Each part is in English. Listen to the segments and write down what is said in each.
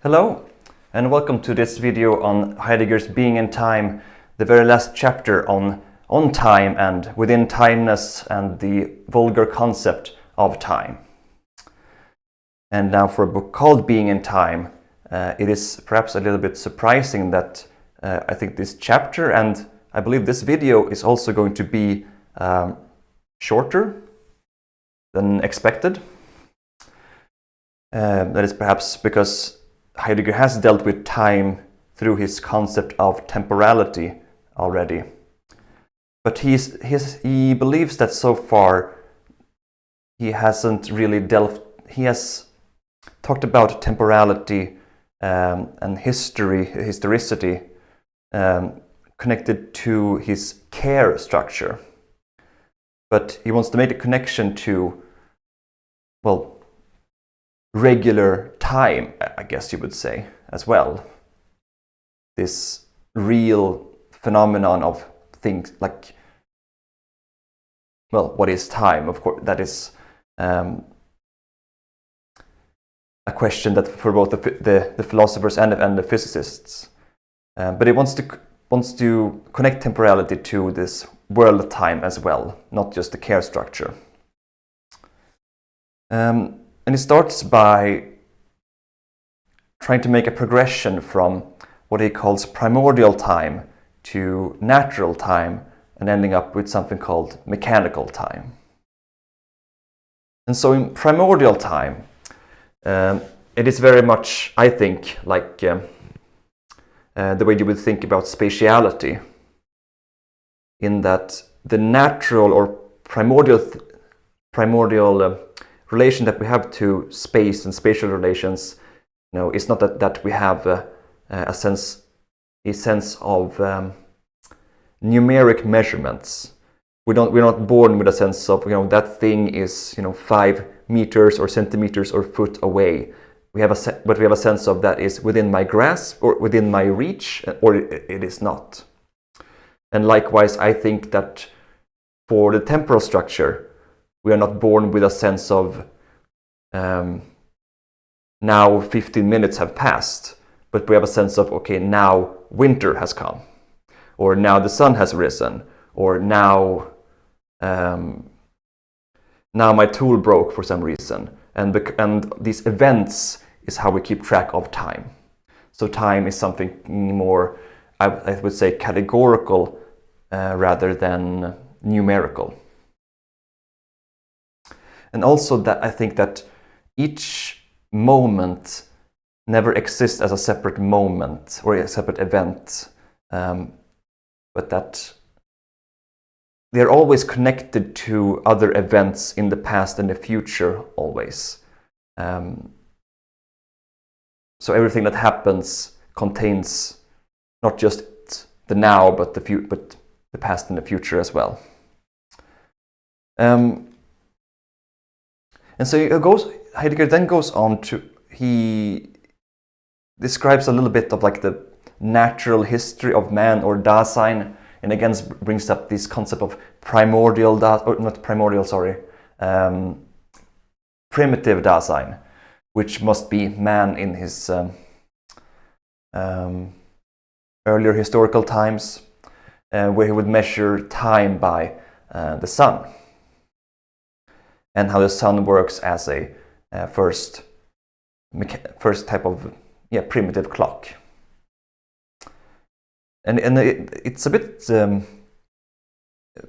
Hello, and welcome to this video on Heidegger's Being in Time, the very last chapter on time and within-timeness and the vulgar concept of time. And now for a book called Being in Time, it is perhaps a little bit surprising that I think this chapter and I believe this video is also going to be shorter than expected. That is perhaps because Heidegger has dealt with time through his concept of temporality already. But he believes that so far he hasn't really he has talked about temporality and historicity connected to his care structure. But he wants to make a connection to, well, regular time, I guess you would say, as well. This real phenomenon of things like, well, what is time? Of course, that is a question that for both the philosophers and the physicists. But he wants to connect temporality to this world of time as well, not just the care structure. And he starts by trying to make a progression from what he calls primordial time to natural time and ending up with something called mechanical time. And so in primordial time, it is very much, I think, like the way you would think about spatiality, in that the natural or primordial relation that we have to space and spatial relations, it's not that we have a sense of numeric measurements. We're not born with a sense of that thing is 5 meters or centimeters or foot away. But we have a sense of that is within my grasp or within my reach, or it is not. And likewise, I think that for the temporal structure, we are not born with a sense of now 15 minutes have passed, but we have a sense of, okay, now winter has come, or now the sun has risen, or now my tool broke for some reason. And these events is how we keep track of time. So time is something more, I would say, categorical rather than numerical. And also that I think that each moment never exists as a separate moment or a separate event, but that they're always connected to other events in the past and the future always. So everything that happens contains not just the now, but the past and the future as well. And so Heidegger then goes on to, he describes a little bit of like the natural history of man or Dasein, and again brings up this concept of primitive Dasein, which must be man in his earlier historical times, where he would measure time by the sun, and how the sun works as a first type of primitive clock. And it's a bit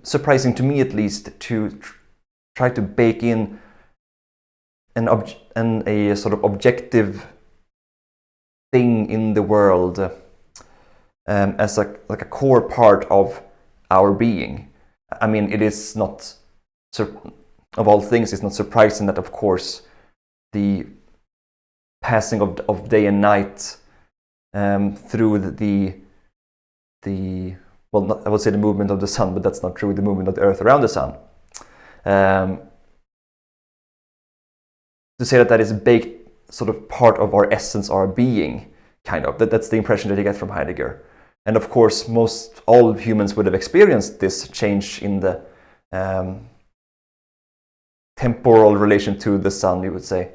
surprising to me, at least, to try to bake in a sort of objective thing in the world as a core part of our being. I mean, it is not, of all things, it's not surprising that, of course, the passing of day and night through I would say the movement of the sun, but that's not true, the movement of the earth around the sun. To say that is baked sort of part of our essence, our being, kind of. That's the impression that you get from Heidegger. And of course, all humans would have experienced this change in the temporal relation to the sun, you would say.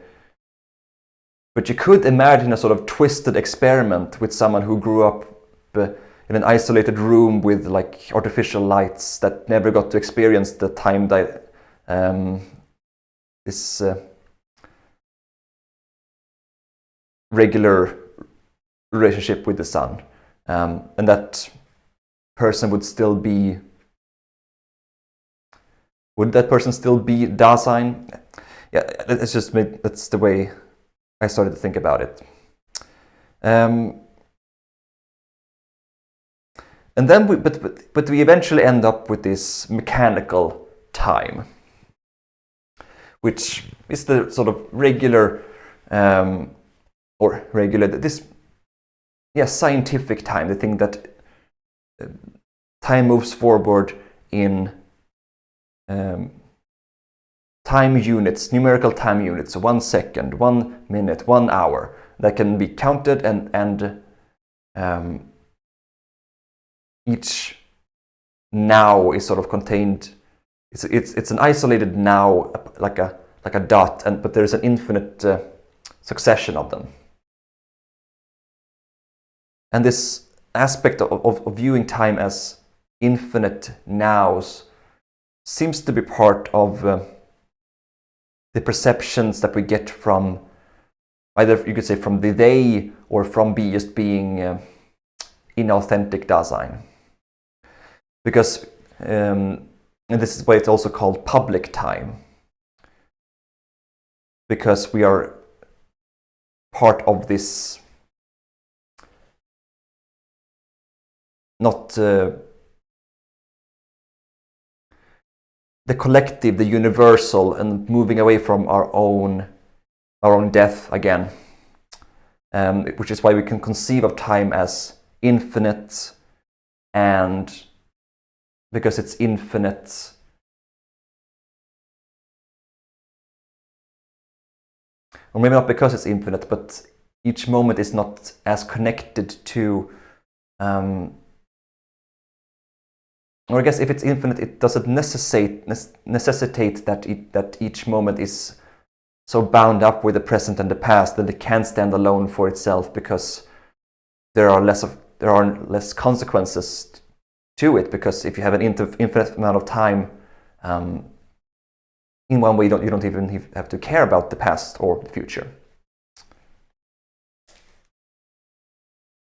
But you could imagine a sort of twisted experiment with someone who grew up in an isolated room with like artificial lights, that never got to experience the time that this regular relationship with the sun, and that person would that person still be Dasein? Yeah, that's the way I started to think about it. And then but we eventually end up with this mechanical time, which is the sort of regular scientific time, the thing that time moves forward in time units, numerical time units, 1 second, 1 minute, 1 hour, that can be counted, and each now is sort of contained. It's an isolated now, like a dot, but there's an infinite succession of them. And this aspect of viewing time as infinite nows seems to be part of the perceptions that we get from either, you could say, from the they, or from just being inauthentic Dasein. Because, and this is why it's also called public time, because we are part of this, not the collective, the universal, and moving away from our own death again, which is why we can conceive of time as infinite, and because it's infinite, or maybe not because it's infinite, but each moment is not as connected to, or I guess if it's infinite, it doesn't necessitate that each moment is so bound up with the present and the past that it can't stand alone for itself, because there are less consequences to it. Because if you have an infinite amount of time, in one way you don't even have to care about the past or the future.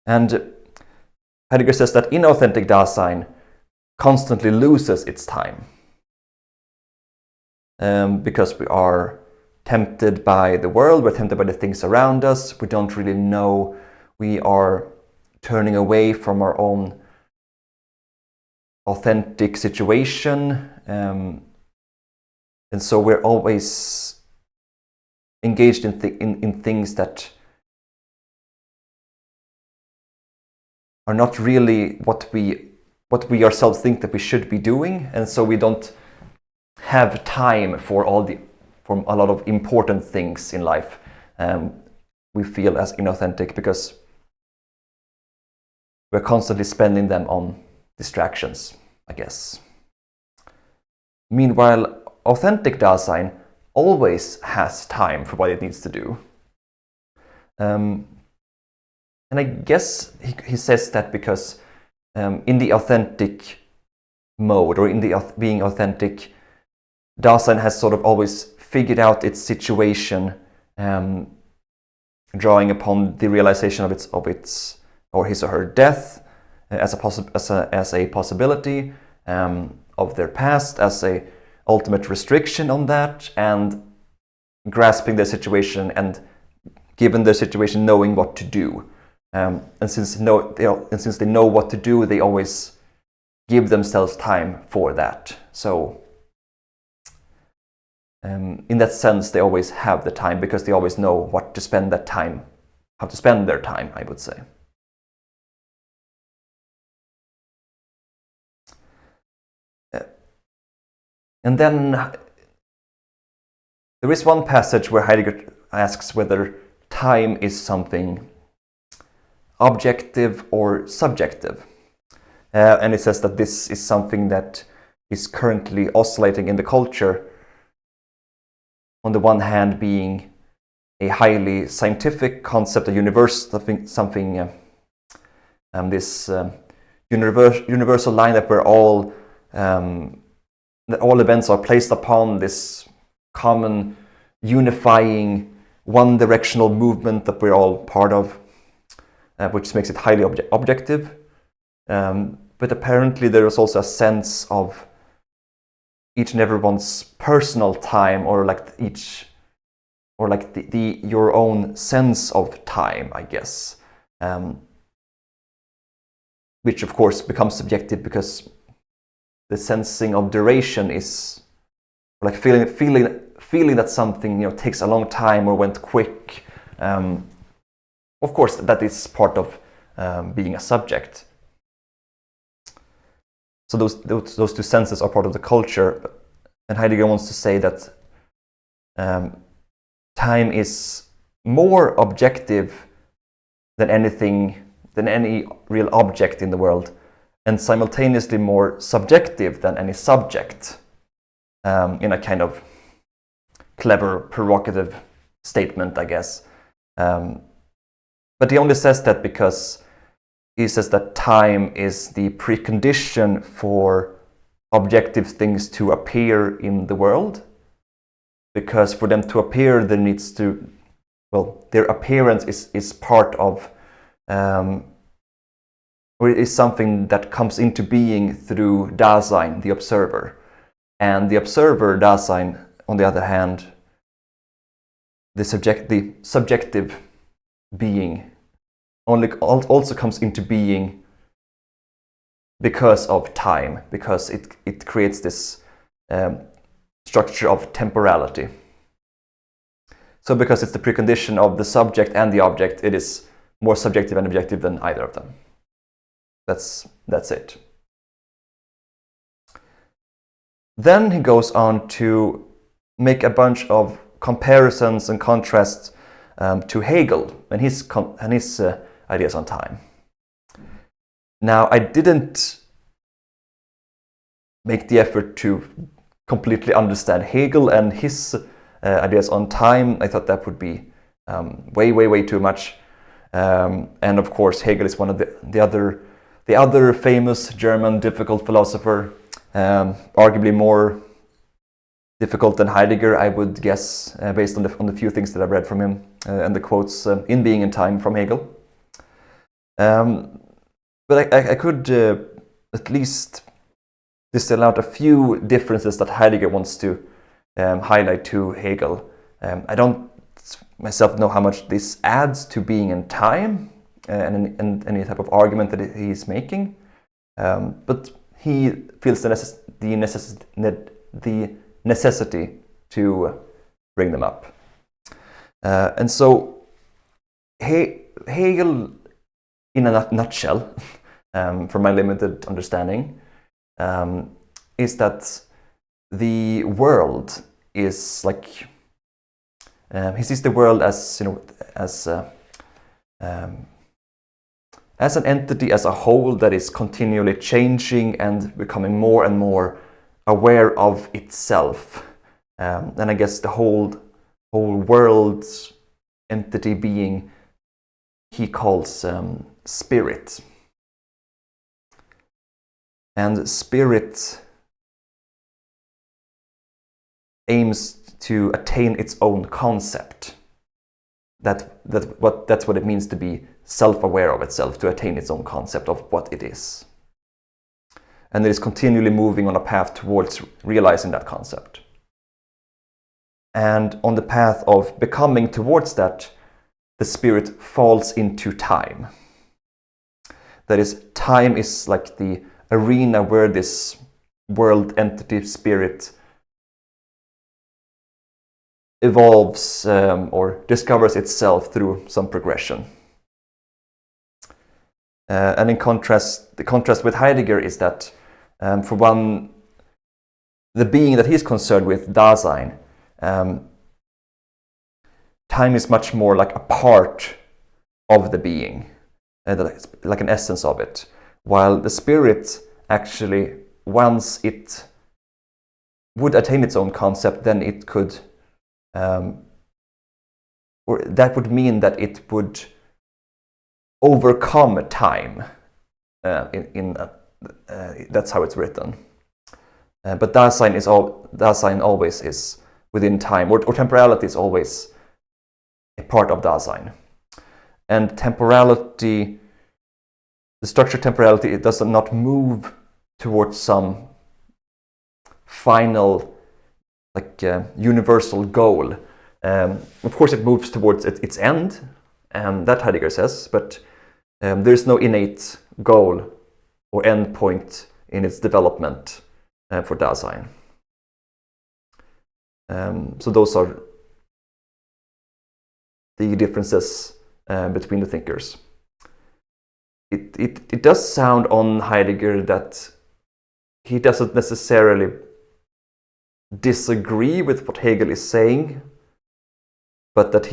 And Heidegger says that inauthentic Dasein constantly loses its time, because we are tempted by the world, we're tempted by the things around us, we don't really know, we are turning away from our own authentic situation, and so we're always engaged in things that are not really what we ourselves think that we should be doing, and so we don't have time for a lot of important things in life. We feel as inauthentic because we're constantly spending them on distractions, I guess. Meanwhile, authentic Dasein always has time for what it needs to do. And I guess he says that because in the authentic mode, or in the being authentic, Dasein has sort of always figured out its situation, drawing upon the realization of its or his or her death as a possibility, of their past as a ultimate restriction on that, and grasping their situation, and given their situation, knowing what to do. And since they know what to do, they always give themselves time for that. So in that sense, they always have the time, because they always know what to spend that time, how to spend their time, I would say. And then there is one passage where Heidegger asks whether time is something objective or subjective. And he says that this is something that is currently oscillating in the culture. On the one hand, being a highly scientific concept, a universe, this universal line that that all events are placed upon this common, unifying, one-directional movement that we're all part of, which makes it highly objective. But apparently there is also a sense of each and everyone's personal time, or your own sense of time, I guess, which of course becomes subjective because the sensing of duration is like feeling that something takes a long time or went quick. Of course, that is part of being a subject. So those two senses are part of the culture, and Heidegger wants to say that time is more objective than any real object in the world, and simultaneously more subjective than any subject, in a kind of clever, provocative statement, I guess. But he only says that because he says that time is the precondition for objective things to appear in the world. Because for them to appear, their appearance is part of, or it is something that comes into being through Dasein, the observer. And the observer, Dasein, on the other hand, the subjective being, also comes into being because of time, because it creates this structure of temporality. So because it's the precondition of the subject and the object, it is more subjective and objective than either of them. That's it. Then he goes on to make a bunch of comparisons and contrasts to Hegel and his ideas on time. Now, I didn't make the effort to completely understand Hegel and his ideas on time. I thought that would be way too much. And of course, Hegel is one of the other famous German difficult philosopher, arguably more difficult than Heidegger, I would guess, based on the few things that I've read from him and the quotes in Being and Time from Hegel. But I could at least distill out a few differences that Heidegger wants to highlight to Hegel. I don't myself know how much this adds to Being and Time and any type of argument that he's making, but he feels the necessity to bring them up. And so Hegel, in a nutshell, from my limited understanding, is that the world is like, he sees the world as an entity, as a whole that is continually changing and becoming more and more aware of itself. And I guess the whole world's entity being he calls spirit. And spirit aims to attain its own concept. That's what it means to be self-aware of itself, to attain its own concept of what it is. And it is continually moving on a path towards realizing that concept. And on the path of becoming towards that, the spirit falls into time. That is, time is like the arena where this world entity spirit evolves or discovers itself through some progression. And in contrast, the contrast with Heidegger is that, for one, the being that he's concerned with, Dasein, time is much more like a part of the being, like an essence of it, while the spirit actually, once it would attain its own concept, then it could or that would mean that it would overcome time. That's how it's written. But Dasein always is within time, or temporality is always a part of Dasein. And temporality, the structure of temporality, it does not move towards some final, universal goal. Of course, it moves towards its end, that Heidegger says, but there is no innate goal or end point in its development for Dasein. So those are the differences between the thinkers. It does sound on Heidegger that he doesn't necessarily disagree with what Hegel is saying, but that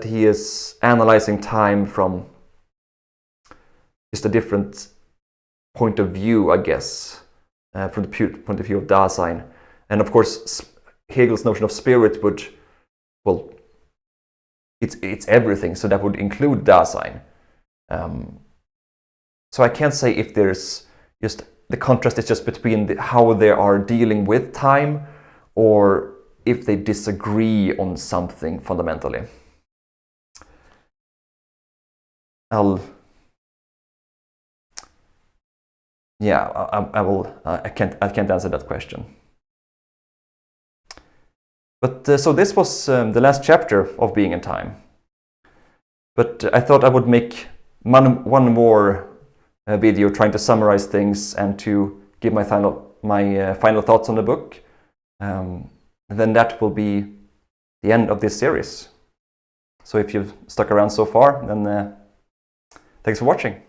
he is analyzing time from just a different point of view, I guess, from the point of view of Dasein. And of course, Hegel's notion of spirit would, well, it's everything, so that would include Dasein. So I can't say if there's just the contrast is just between how they are dealing with time, or if they disagree on something fundamentally. I can't answer that question. But so this was the last chapter of Being in Time. But I thought I would make one more video trying to summarize things and to give my final thoughts on the book. And then that will be the end of this series. So if you've stuck around so far, then thanks for watching.